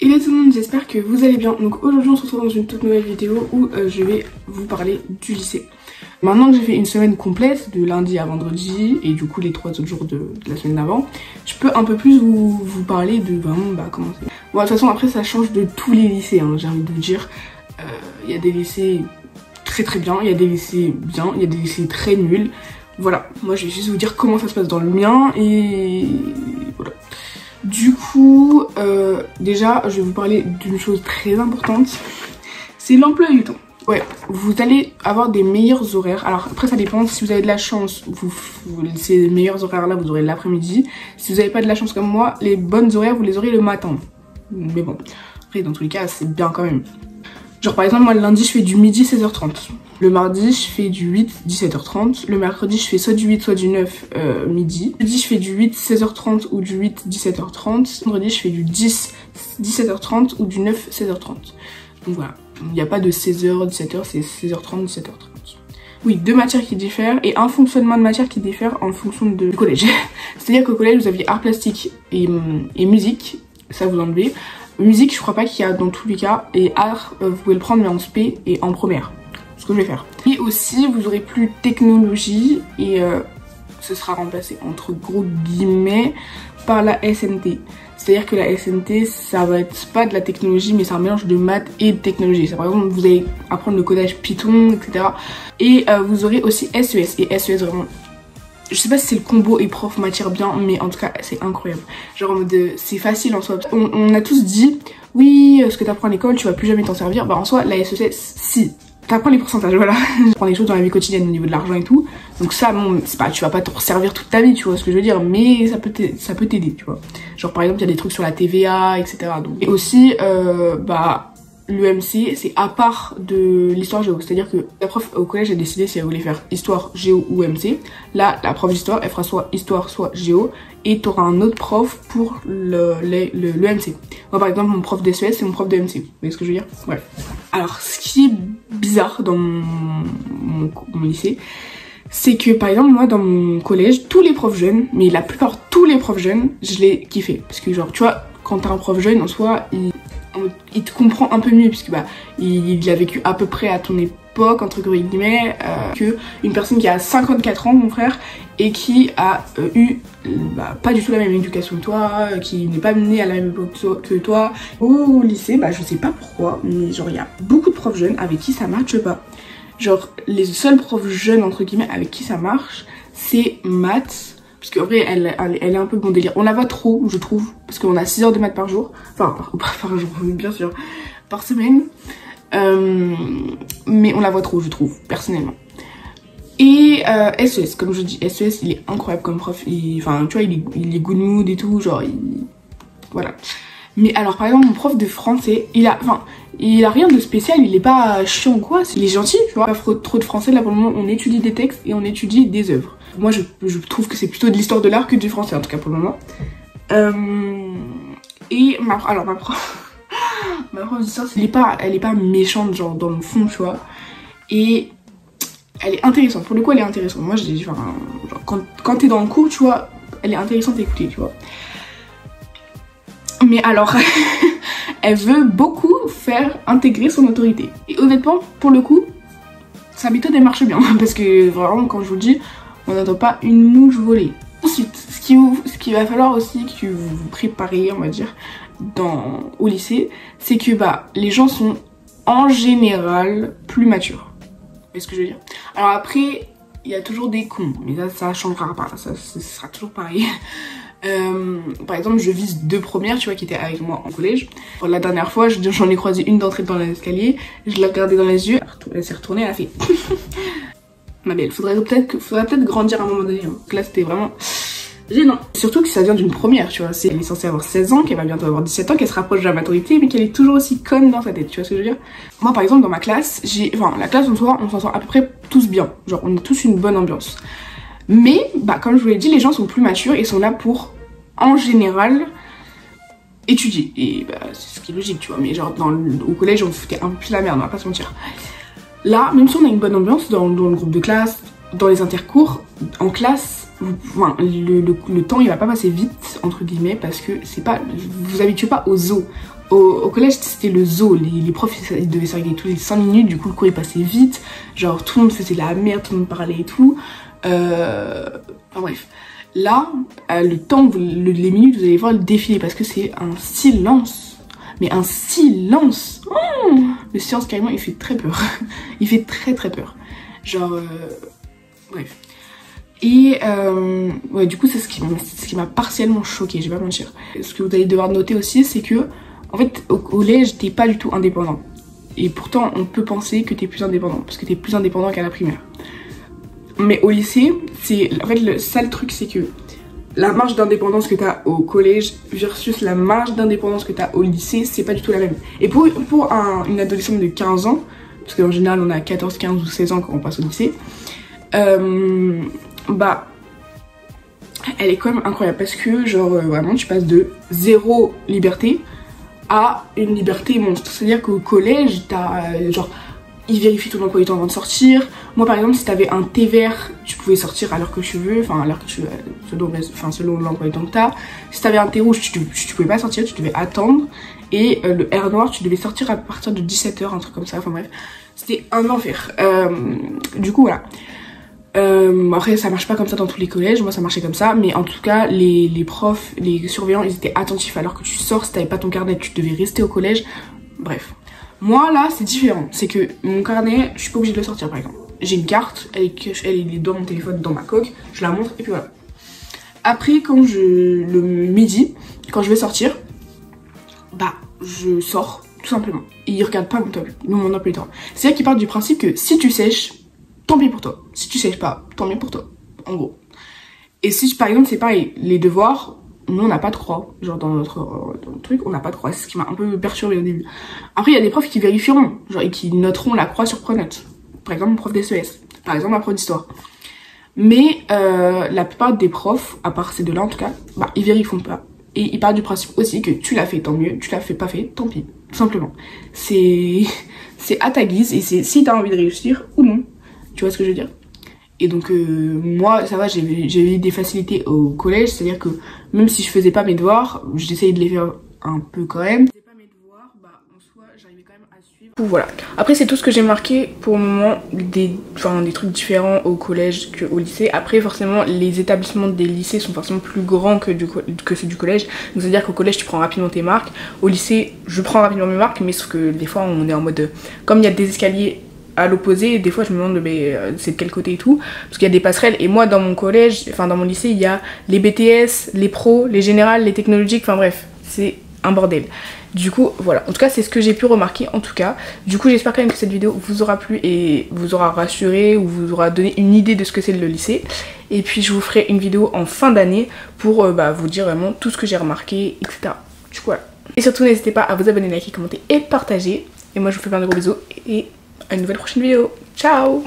Hello tout le monde, j'espère que vous allez bien. Donc aujourd'hui on se retrouve dans une toute nouvelle vidéo où je vais vous parler du lycée. Maintenant que j'ai fait une semaine complète de lundi à vendredi et du coup les 3 autres jours de la semaine d'avant, je peux un peu plus vous parler de vraiment comment c'est. Bon de toute façon après ça change de tous les lycées, hein, j'ai envie de vous dire. Il y a des lycées très bien, il y a des lycées bien, il y a des lycées très nuls. Voilà, moi je vais juste vous dire comment ça se passe dans le mien et voilà. Du coup, déjà, je vais vous parler d'une chose très importante, c'est l'emploi du temps. Ouais, vous allez avoir des meilleurs horaires. Alors après, ça dépend. Si vous avez de la chance, ces meilleurs horaires là, vous aurez l'après-midi. Si vous n'avez pas de la chance comme moi, les bonnes horaires, vous les aurez le matin. Mais bon, après, dans tous les cas, c'est bien quand même. Genre par exemple, moi le lundi, je fais du midi 16h30. Le mardi, je fais du 8, 17h30. Le mercredi, je fais soit du 8, soit du 9, midi. Le jeudi, je fais du 8, 16h30 ou du 8, 17h30. Le vendredi, je fais du 10, 17h30 ou du 9, 16h30. Donc voilà, il n'y a pas de 16h, 17h, c'est 16h30, 17h30. Oui, deux matières qui diffèrent et un fonctionnement de matière qui diffère en fonction du collège. C'est-à-dire qu'au collège, vous aviez art plastique et musique, ça vous enlevez. Musique, je crois pas qu'il y a dans tous les cas. Et art, vous pouvez le prendre mais en spé et en première. Ce que je vais faire. Et aussi, vous aurez plus technologie et ce sera remplacé entre gros guillemets par la SNT. C'est-à-dire que la SNT, ça va être pas de la technologie, mais c'est un mélange de maths et de technologie. Par exemple, vous allez apprendre le codage Python, etc. Et vous aurez aussi SES. Et SES, vraiment, je sais pas si c'est le combo et prof matière bien, mais en tout cas c'est incroyable. Genre en mode c'est facile en soi. On a tous dit oui, ce que t'apprends à l'école tu vas plus jamais t'en servir. Bah en soi la SES si t'apprends les pourcentages, voilà. Tu prends les choses dans la vie quotidienne au niveau de l'argent et tout. Donc ça bon c'est pas, tu vas pas t'en servir toute ta vie, tu vois ce que je veux dire, mais ça peut t'aider, tu vois. Genre par exemple il y a des trucs sur la TVA, etc. Donc. Et aussi l'UMC, c'est à part de l'histoire géo. C'est-à-dire que la prof au collège a décidé si elle voulait faire histoire, géo ou UMC. Là, la prof d'histoire, elle fera soit histoire, soit géo. Et t'auras un autre prof pour l'UMC. Moi, par exemple, mon prof d'SES, c'est mon prof de MC. Vous voyez ce que je veux dire? Ouais. Alors, ce qui est bizarre dans mon lycée, c'est que, par exemple, moi, dans mon collège, tous les profs jeunes, mais la plupart tous les profs jeunes, je les kiffais. Parce que, genre, tu vois, quand t'as un prof jeune, en soi, il te comprend un peu mieux puisque il a vécu à peu près à ton époque entre guillemets que une personne qui a 54 ans mon frère et qui a eu pas du tout la même éducation que toi, qui n'est pas menée à la même époque que toi. Au lycée je sais pas pourquoi mais genre il y a beaucoup de profs jeunes avec qui ça marche pas. Genre les seuls profs jeunes entre guillemets avec qui ça marche c'est maths. Parce qu'en vrai, elle est un peu bon délire. On la voit trop, je trouve. Parce qu'on a 6 heures de maths par jour. Enfin, par jour, bien sûr. Par semaine. Mais on la voit trop, je trouve, personnellement. Et SES, comme je dis, SES, il est incroyable comme prof. Enfin, tu vois, il est good mood et tout. Genre, voilà. Mais alors, par exemple, mon prof de français, il a rien de spécial. Il est pas chiant ou quoi. Il est gentil, tu vois. Pas trop de français. Là, pour le moment, on étudie des textes et on étudie des œuvres. Moi je trouve que c'est plutôt de l'histoire de l'art que du français en tout cas pour le moment. Et ma prof d'histoire, elle est pas méchante genre dans le fond tu vois. Et elle est intéressante, pour le coup elle est intéressante. Moi je dis genre quand t'es dans le cours tu vois, elle est intéressante à écouter tu vois. Mais alors elle veut beaucoup faire intégrer son autorité. Et honnêtement pour le coup sa méthode elle marche bien parce que vraiment quand je vous le dis on n'entend pas une mouche voler. Ensuite, ce qu'il va falloir aussi que vous préparez, on va dire, au lycée, c'est que les gens sont en général plus matures. Vous voyez ce que je veux dire? Alors après, il y a toujours des cons, mais ça changera pas, ça sera toujours pareil. Par exemple, je vise 2 premières, tu vois, qui étaient avec moi en collège. La dernière fois, j'en ai croisé une d'entrée dans l'escalier, je l'ai regardée dans les yeux, elle s'est retournée, elle a fait... Ma belle, faudrait peut-être grandir à un moment donné. Hein. Là, c'était vraiment gênant. Surtout que ça vient d'une première, tu vois. Elle est censée avoir 16 ans, qu'elle va bientôt avoir 17 ans, qu'elle se rapproche de la maturité, mais qu'elle est toujours aussi conne dans sa tête, tu vois ce que je veux dire? Moi, par exemple, dans ma classe, la classe en soi, on s'en sort à peu près tous bien. Genre, on a tous une bonne ambiance. Mais, comme je vous l'ai dit, les gens sont plus matures et sont là pour, en général, étudier. Et c'est ce qui est logique, tu vois. Mais genre, au collège, on foutait un peu plus la merde, on va pas se mentir. Là, même si on a une bonne ambiance dans le groupe de classe, dans les intercours, en classe, le temps il va pas passer vite, entre guillemets, parce que c'est pas, vous vous habituez pas aux os. Au collège c'était le zoo, les profs ils devaient s'arrêter tous les 5 minutes, du coup le cours il passait vite, genre tout le monde faisait la merde, tout le monde parlait et tout. Enfin bref. Là, le temps, les minutes, vous allez voir le défiler parce que c'est un silence. Mais un silence. Le silence carrément il fait très peur. Il fait très peur. Genre, bref. Et ouais, du coup c'est ce qui m'a partiellement choquée, je vais pas mentir. Ce que vous allez devoir noter aussi, c'est que en fait au collège t'es pas du tout indépendant. Et pourtant on peut penser que t'es plus indépendant, parce que t'es plus indépendant qu'à la primaire. Mais au lycée, en fait le sale truc c'est que la marge d'indépendance que t'as au collège versus la marge d'indépendance que t'as au lycée, c'est pas du tout la même. Et pour une adolescente de 15 ans, parce qu'en général on a 14, 15 ou 16 ans quand on passe au lycée, bah elle est quand même incroyable parce que genre vraiment tu passes de zéro liberté à une liberté monstre. C'est à dire qu'au collège t'as genre ils vérifient ton emploi du temps avant de sortir. Moi par exemple si t'avais un thé vert tu pouvais sortir à l'heure que tu veux, enfin à l'heure que tu selon l'emploi du temps que t'as. Si t'avais un thé rouge tu pouvais pas sortir, tu devais attendre. Et le R noir tu devais sortir à partir de 17 h, un truc comme ça, enfin bref. C'était un enfer. Du coup voilà. Après ça marche pas comme ça dans tous les collèges, moi ça marchait comme ça, mais en tout cas les profs, les surveillants ils étaient attentifs alors que tu sors. Si t'avais pas ton carnet tu devais rester au collège, bref. Moi là c'est différent, c'est que mon carnet je suis pas obligée de le sortir par exemple. J'ai une carte, elle est dans mon téléphone, dans ma coque, je la montre et puis voilà. Après le midi, quand je vais sortir, bah je sors tout simplement. Et ils regardent pas mon emploi du temps. C'est-à-dire qu'ils partent du principe que si tu sèches, tant pis pour toi. Si tu sèches pas, tant mieux pour toi, en gros. Et si par exemple c'est pareil, les devoirs, nous on n'a pas de croix, genre dans notre truc on n'a pas de croix, c'est ce qui m'a un peu perturbée au début. Après il y a des profs qui vérifieront, genre et qui noteront la croix sur Pronote. Par exemple mon prof d'SES, par exemple ma prof d'histoire. Mais la plupart des profs, à part ces deux-là en tout cas, bah ils vérifient pas. Et ils partent du principe aussi que tu l'as fait tant mieux, tu l'as fait pas fait, tant pis, tout simplement. C'est à ta guise et c'est si t'as envie de réussir ou non. Tu vois ce que je veux dire? Et donc moi ça va, j'ai eu des facilités au collège, c'est à dire que même si je faisais pas mes devoirs, j'essayais de les faire un peu quand même. Si je faisais pas mes devoirs, bah en soi j'arrivais quand même à suivre. Voilà. Après c'est tout ce que j'ai marqué pour le moment, des trucs différents au collège qu'au lycée. Après forcément les établissements des lycées sont forcément plus grands que ceux du collège. Donc c'est à dire qu'au collège tu prends rapidement tes marques, au lycée je prends rapidement mes marques, mais sauf que des fois on est en mode comme il y a des escaliers à l'opposé, des fois je me demande mais c'est de quel côté et tout, parce qu'il y a des passerelles. Et moi dans mon collège, enfin dans mon lycée, il y a les BTS, les pros, les générales, les technologiques, enfin bref, c'est un bordel. Du coup voilà, en tout cas c'est ce que j'ai pu remarquer en tout cas. Du coup j'espère quand même que cette vidéo vous aura plu et vous aura rassuré ou vous aura donné une idée de ce que c'est le lycée. Et puis je vous ferai une vidéo en fin d'année pour vous dire vraiment tout ce que j'ai remarqué, etc. Du coup voilà. Et surtout n'hésitez pas à vous abonner, liker, commenter et partager. Et moi je vous fais plein de gros bisous et à une nouvelle prochaine vidéo. Ciao!